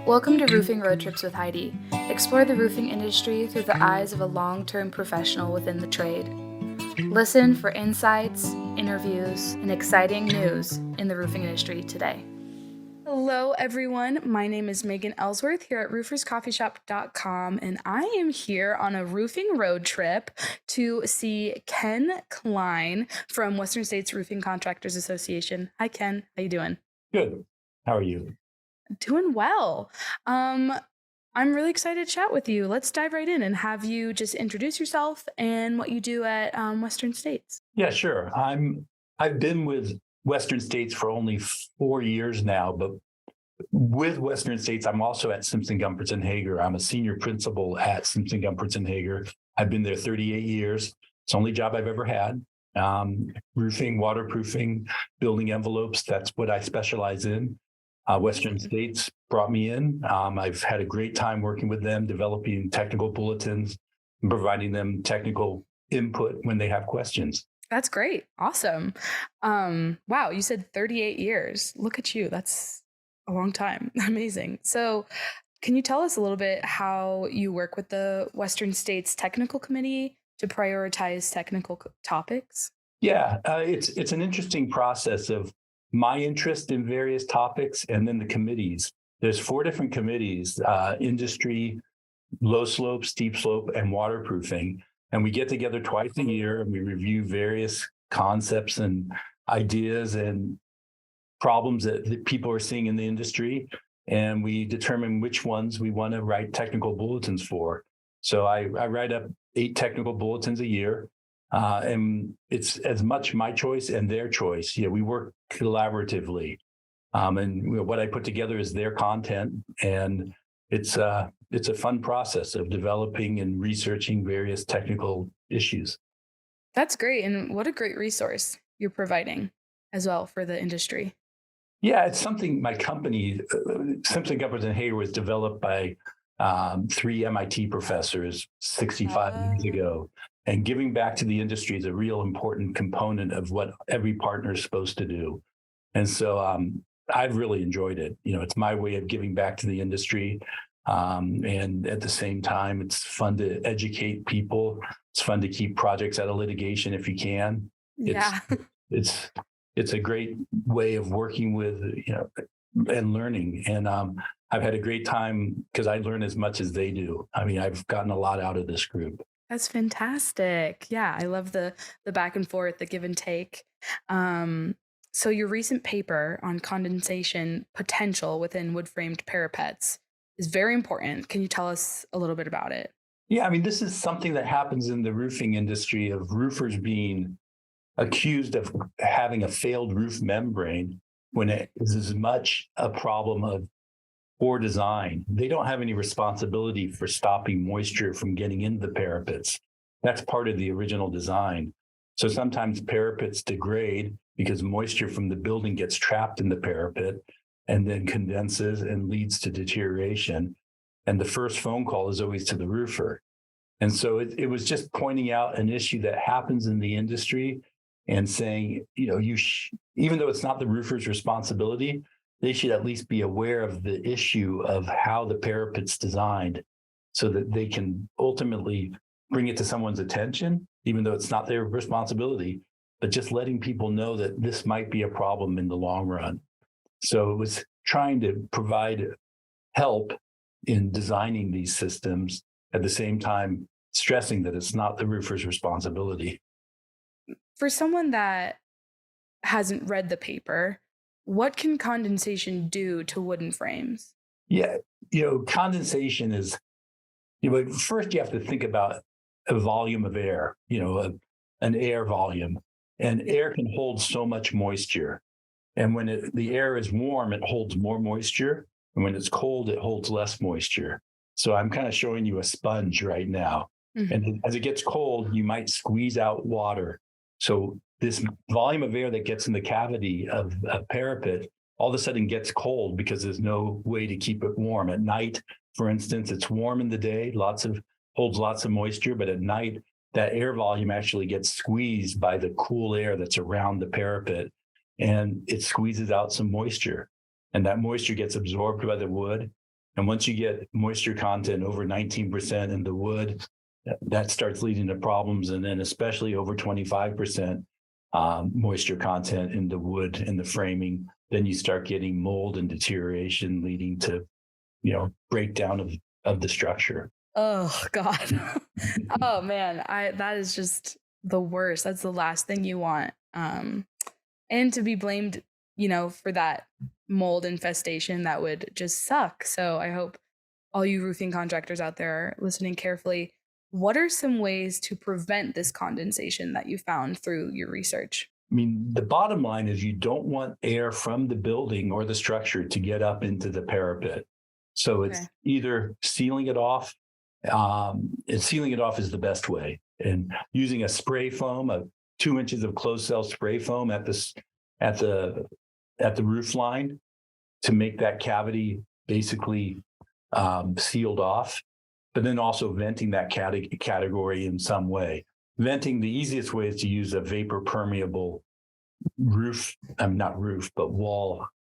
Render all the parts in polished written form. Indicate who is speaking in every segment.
Speaker 1: Welcome to Roofing Road Trips with Heidi. Explore the roofing industry through the eyes of a long-term professional within the trade. Listen for insights, interviews, and exciting news in the roofing industry today. Hello, everyone. My name is Megan Ellsworth here at rooferscoffeeshop.com, and I am here on a roofing road trip to see Ken Klein from Western States Roofing Contractors Association. Hi, Ken. How you doing?
Speaker 2: Good. How are you?
Speaker 1: Doing well. I'm really excited to chat with you. Let's dive right in and have you just introduce yourself and what you do at Western States.
Speaker 2: Yeah, sure. I've been with Western States for only 4 years now, but with Western States, I'm also at Simpson Gumpertz and Hager. I'm a senior principal at Simpson Gumpertz and Hager. I've been there 38 years. It's the only job I've ever had. Roofing, waterproofing, building envelopes. That's what I specialize in. Western States brought me in. I've had a great time working with them, developing technical bulletins, and providing them technical input when they have questions.
Speaker 1: That's great. Awesome. Wow, you said 38 years. Look at you. That's a long time. Amazing. So can you tell us a little bit how you work with the Western States Technical Committee to prioritize technical topics?
Speaker 2: Yeah, it's an interesting process of my interest in various topics and then the committees. There's 4 different committees, industry, low slope, steep slope, and waterproofing. And we get together twice a year and we review various concepts and ideas and problems that people are seeing in the industry. And we determine which ones we want to write technical bulletins for. So I write up 8 technical bulletins a year. And it's as much my choice and their choice. Yeah, we work collaboratively. And what I put together is their content. And it's a fun process of developing and researching various technical issues.
Speaker 1: That's great. And what a great resource you're providing as well for the industry.
Speaker 2: Yeah, it's something my company, Simpson Gumpertz and Hager, was developed by 3 MIT professors 65 years ago. And giving back to the industry is a real important component of what every partner is supposed to do. And so I've really enjoyed it. You know, it's my way of giving back to the industry. And at the same time, it's fun to educate people. It's fun to keep projects out of litigation if you can.
Speaker 1: Yeah.
Speaker 2: It's a great way of working with, and learning. And I've had a great time because I learn as much as they do. I mean, I've gotten a lot out of this group.
Speaker 1: That's fantastic. Yeah, I love the back and forth, the give and take. So your recent paper on condensation potential within wood-framed parapets is very important. Can you tell us a little bit about it?
Speaker 2: Yeah, I mean, this is something that happens in the roofing industry of roofers being accused of having a failed roof membrane when it is as much a problem of poor design. They don't have any responsibility for stopping moisture from getting into the parapets. That's part of the original design. So sometimes parapets degrade because moisture from the building gets trapped in the parapet and then condenses and leads to deterioration. And the first phone call is always to the roofer. And so it was just pointing out an issue that happens in the industry and saying, even though it's not the roofer's responsibility, they should at least be aware of the issue of how the parapet's designed so that they can ultimately bring it to someone's attention, even though it's not their responsibility, but just letting people know that this might be a problem in the long run. So it was trying to provide help in designing these systems, at the same time stressing that it's not the roofer's responsibility.
Speaker 1: For someone that hasn't read the paper, what can condensation do to wooden frames?
Speaker 2: Yeah, condensation is, first you have to think about a volume of air, an air volume. And air can hold so much moisture. And when the air is warm, it holds more moisture. And when it's cold, it holds less moisture. So I'm kind of showing you a sponge right now. Mm-hmm. And as it gets cold, you might squeeze out water. So this volume of air that gets in the cavity of a parapet all of a sudden gets cold because there's no way to keep it warm. At night, for instance, it's warm in the day, holds lots of moisture, but at night, that air volume actually gets squeezed by the cool air that's around the parapet, and it squeezes out some moisture. And that moisture gets absorbed by the wood, And once you get moisture content over 19% in the wood, that starts leading to problems. And then especially over 25% moisture content in the wood and the framing, then you start getting mold and deterioration leading to, breakdown of the structure.
Speaker 1: Oh God. Oh man, that is just the worst. That's the last thing you want. And to be blamed, for that mold infestation, that would just suck. So I hope all you roofing contractors out there are listening carefully. What are some ways to prevent this condensation that you found through your research?
Speaker 2: I mean, the bottom line is you don't want air from the building or the structure to get up into the parapet. So it's either sealing it off. And sealing it off is the best way. And using a spray foam, 2 inches of closed cell spray foam at the roof line to make that cavity basically sealed off. But then also venting that category in some way. Venting, the easiest way is to use a vapor permeable wall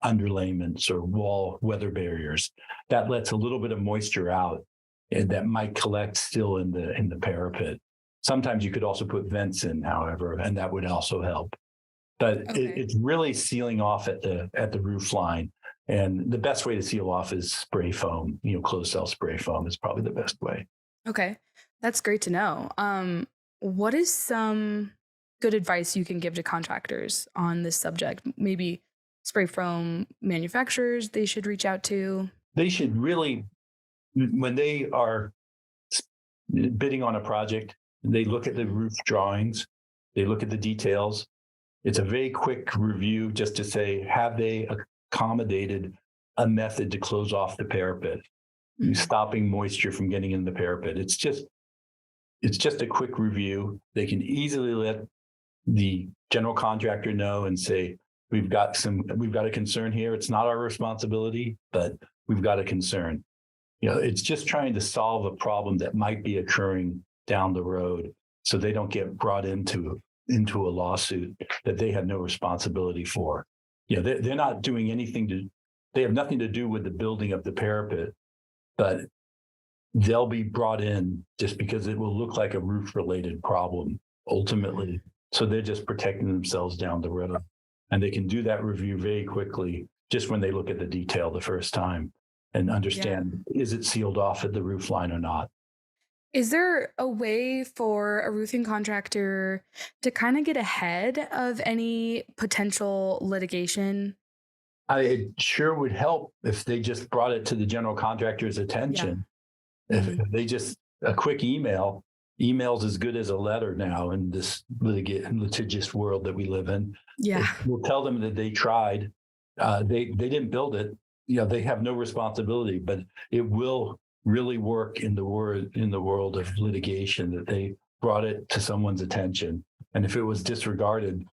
Speaker 2: underlayments or wall weather barriers. That lets a little bit of moisture out and that might collect still in the parapet. Sometimes you could also put vents in, however, and that would also help. But it's really sealing off at the roof line. And the best way to seal off is spray foam. Closed cell spray foam is probably the best way.
Speaker 1: Okay, that's great to know. What is some good advice you can give to contractors on this subject? Maybe spray foam manufacturers they should reach out to? They
Speaker 2: should really, when they are bidding on a project, they look at the roof drawings, they look at the details. It's a very quick review just to say, have they accommodated a method to close off the parapet, stopping moisture from getting in the parapet? It's just a quick review. They can easily let the general contractor know and say, we've got a concern here. It's not our responsibility, but we've got a concern. It's just trying to solve a problem that might be occurring down the road so they don't get brought into a lawsuit that they have no responsibility for. They're not doing anything they have nothing to do with the building of the parapet, but they'll be brought in just because it will look like a roof related problem ultimately. So they're just protecting themselves down the road. And they can do that review very quickly just when they look at the detail the first time and understand, is it sealed off at the roof line or not?
Speaker 1: Is there a way for a roofing contractor to kind of get ahead of any potential litigation?
Speaker 2: It sure would help if they just brought it to the general contractor's attention. Yeah. If they just, a quick email's as good as a letter now in this litigious world that we live in.
Speaker 1: Yeah.
Speaker 2: We'll tell them that they tried. They didn't build it. They have no responsibility, but it will really work in the world of litigation that they brought it to someone's attention. And if it was disregarded,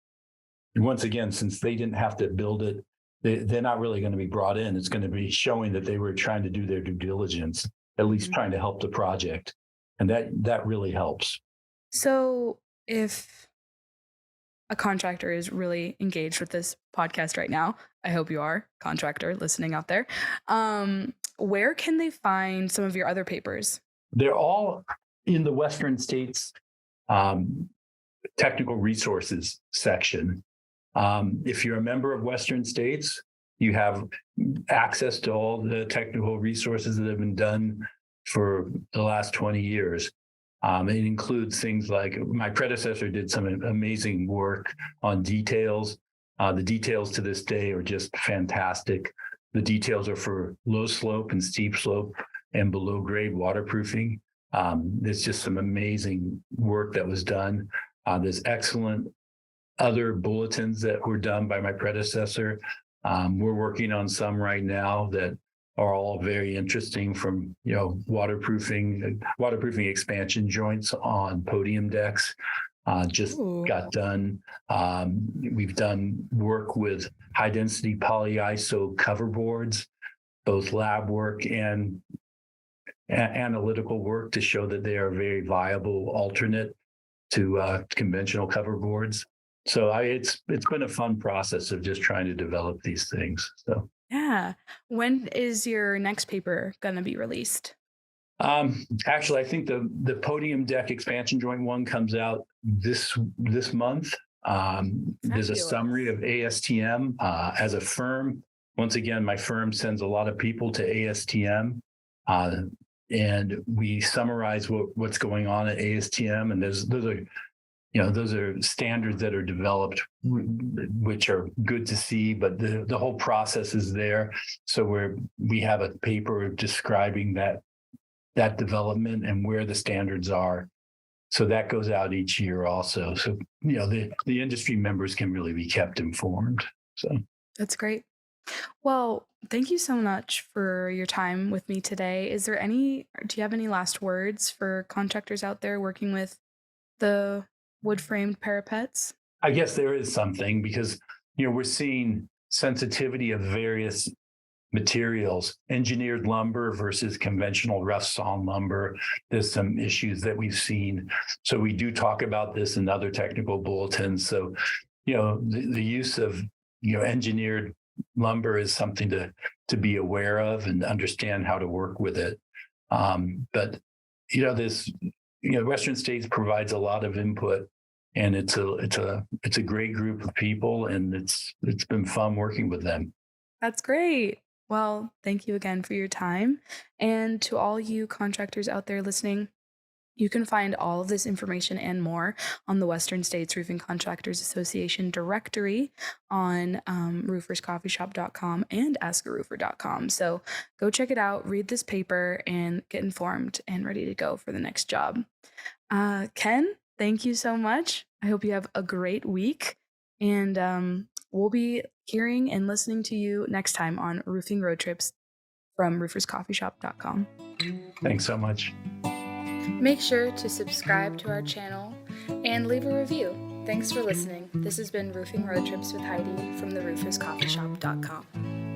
Speaker 2: once again, since they didn't have to build it, they're not really going to be brought in. It's going to be showing that they were trying to do their due diligence, at least trying to help the project. And that really helps. So if a contractor is really engaged with this podcast right now, I hope you are, contractor listening out there, where can they find some of your other papers? They're all in the Western States technical resources section. If you're a member of Western States, you have access to all the technical resources that have been done for the last 20 years. It includes things like my predecessor did some amazing work on details. The details to this day are just fantastic. The details are for low slope and steep slope and below grade waterproofing. There's just some amazing work that was done. There's excellent other bulletins that were done by my predecessor. We're working on some right now that are all very interesting, from waterproofing expansion joints on podium decks. Got done. We've done work with high density polyiso cover boards, both lab work and analytical work to show that they are a very viable alternate to conventional cover boards. So it's been a fun process of just trying to develop these things. So
Speaker 1: Yeah. When is your next paper going to be released?
Speaker 2: Actually, I think the podium deck expansion joint one comes out this month. There's a summary
Speaker 1: Fabulous.
Speaker 2: of ASTM as a firm. Once again, my firm sends a lot of people to ASTM, uh, and we summarize what's going on at ASTM. And those are standards that are developed, which are good to see. But the whole process is there. So we have a paper describing that development and where the standards are. So that goes out each year also. So, the industry members can really be kept informed. So
Speaker 1: That's great. Well, thank you so much for your time with me today. Do you have any last words for contractors out there working with the wood framed parapets?
Speaker 2: I guess there is something because, we're seeing sensitivity of various materials, engineered lumber versus conventional rough sawn lumber. There's some issues that we've seen. So we do talk about this in other technical bulletins. So, the use of, engineered lumber is something to be aware of and understand how to work with it. But, this, Western States provides a lot of input, and it's a great group of people, and it's been fun working with them.
Speaker 1: That's great. Well, thank you again for your time. And to all you contractors out there listening, you can find all of this information and more on the Western States Roofing Contractors Association directory on rooferscoffeeshop.com and askaroofer.com. So go check it out, read this paper, and get informed and ready to go for the next job. Ken, thank you so much. I hope you have a great week. And we'll be hearing and listening to you next time on Roofing Road Trips from rooferscoffeeshop.com.
Speaker 2: Thanks so much.
Speaker 1: Make sure to subscribe to our channel and leave a review. Thanks for listening. This has been Roofing Road Trips with Heidi from the rooferscoffeeshop.com.